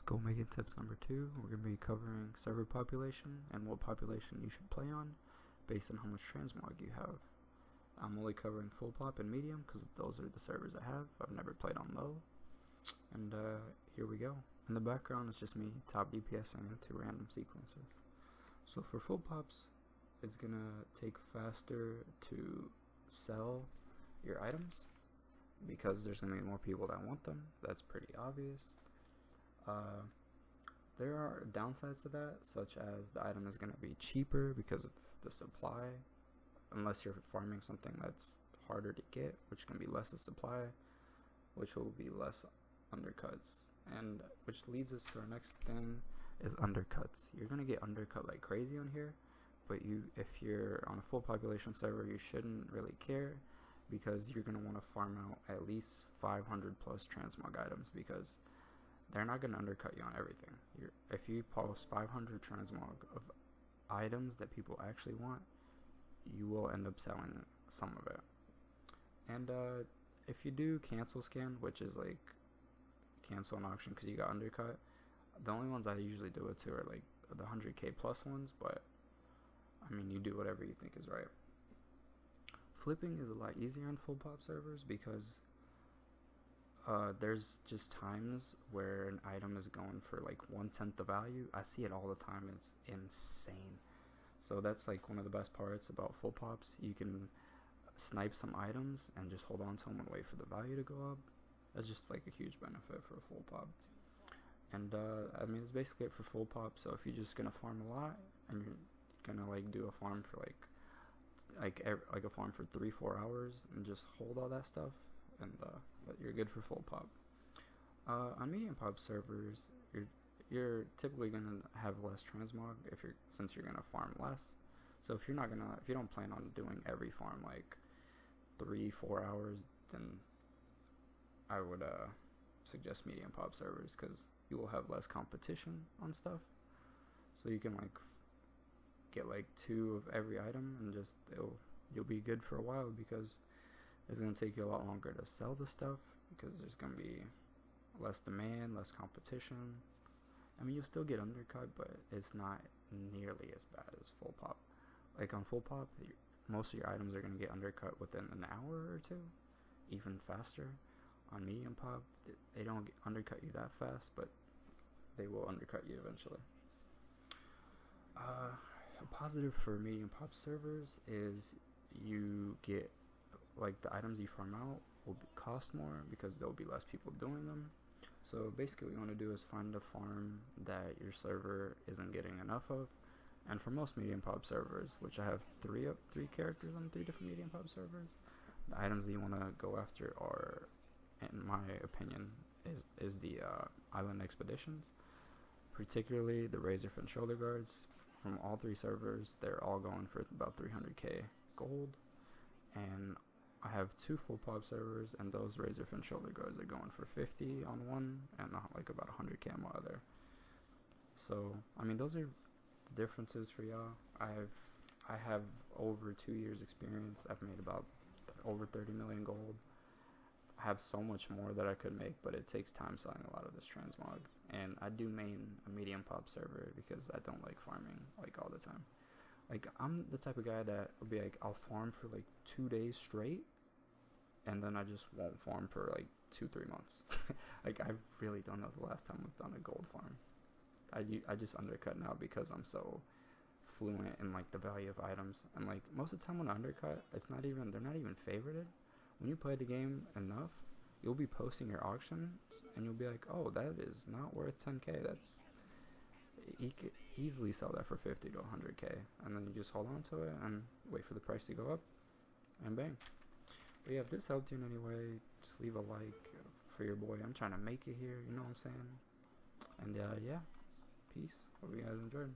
Goal making tips number 2, we're going to be covering server population and what population you should play on based on how much transmog you have. I'm only covering full pop and medium because those are the servers I have. I've never played on low. And here we go. In the background it's just me top DPSing into random sequences. So for full pops, it's going to take faster to sell your items because there's going to be more people that want them. That's pretty obvious. There are downsides to that, such as the item is going to be cheaper because of the supply, unless you're farming something that's harder to get, which can be less of supply, which will be less undercuts. And which leads us to our next thing is undercuts. You're going to get undercut like crazy on here, but if you're on a full population server, you shouldn't really care because you're going to want to farm out at least 500 plus transmog items because they're not going to undercut you on everything. If you post 500 transmog of items that people actually want, you will end up selling some of it. And if you do cancel scan, which is like cancel an auction because you got undercut, the only ones I usually do it to are like the 100k plus ones, but I mean, you do whatever you think is right. Flipping is a lot easier on full pop servers because there's just times where an item is going for like 1/10 the value. I see it all the time. It's insane. So that's like one of the best parts about full pops. You can snipe some items and just hold on to them and wait for the value to go up. That's just like a huge benefit for a full pop. And I mean, it's basically it for full pop. So if you're just gonna farm a lot and you're gonna like do a farm for like a farm for 3-4 hours and just hold all that stuff, and you're good for full pop. On medium pop servers, you're typically gonna have less transmog since you're gonna farm less. So if you don't plan on doing every farm like 3-4 hours, then I would suggest medium pop servers because you will have less competition on stuff. So you can like get like 2 of every item and just you'll be good for a while because it's going to take you a lot longer to sell the stuff because there's going to be less demand, less competition. I mean, you'll still get undercut, but it's not nearly as bad as full pop. Like on full pop, most of your items are going to get undercut within an hour or 2, even faster. On medium pop, they don't undercut you that fast, but they will undercut you eventually. A positive for medium pop servers is you get like the items you farm out will cost more because there'll be less people doing them. So basically what you want to do is find a farm that your server isn't getting enough of. And for most medium pop servers, which I have 3 characters on 3 different medium pop servers, the items that you want to go after are, in my opinion, is the island expeditions, particularly the razorfin shoulder guards. From all 3 servers, they're all going for about 300k gold, and I have 2 full pop servers, and those razorfin shoulder guards are going for 50 on one and like about 100k on my other. So I mean, those are the differences for y'all. I have over 2 years experience. I've made about over 30 million gold. I have so much more that I could make, but it takes time selling a lot of this transmog. And I do main a medium pop server because I don't like farming like all the time. Like, I'm the type of guy that will be like, I'll farm for like 2 days straight, and then I just won't farm for like 2-3 months. Like, I really don't know the last time I've done a gold farm. I just undercut now because I'm so fluent in like the value of items. And like most of the time when I undercut, they're not even favorited. When you play the game enough, you'll be posting your auctions and you'll be like, oh, that is not worth 10k. You could easily sell that for 50 to 100k, and then you just hold on to it and wait for the price to go up, and bang. But yeah, if this helped you in any way, just leave a like for your boy. I'm trying to make it here, you know what I'm saying? And yeah, peace. Hope you guys enjoyed.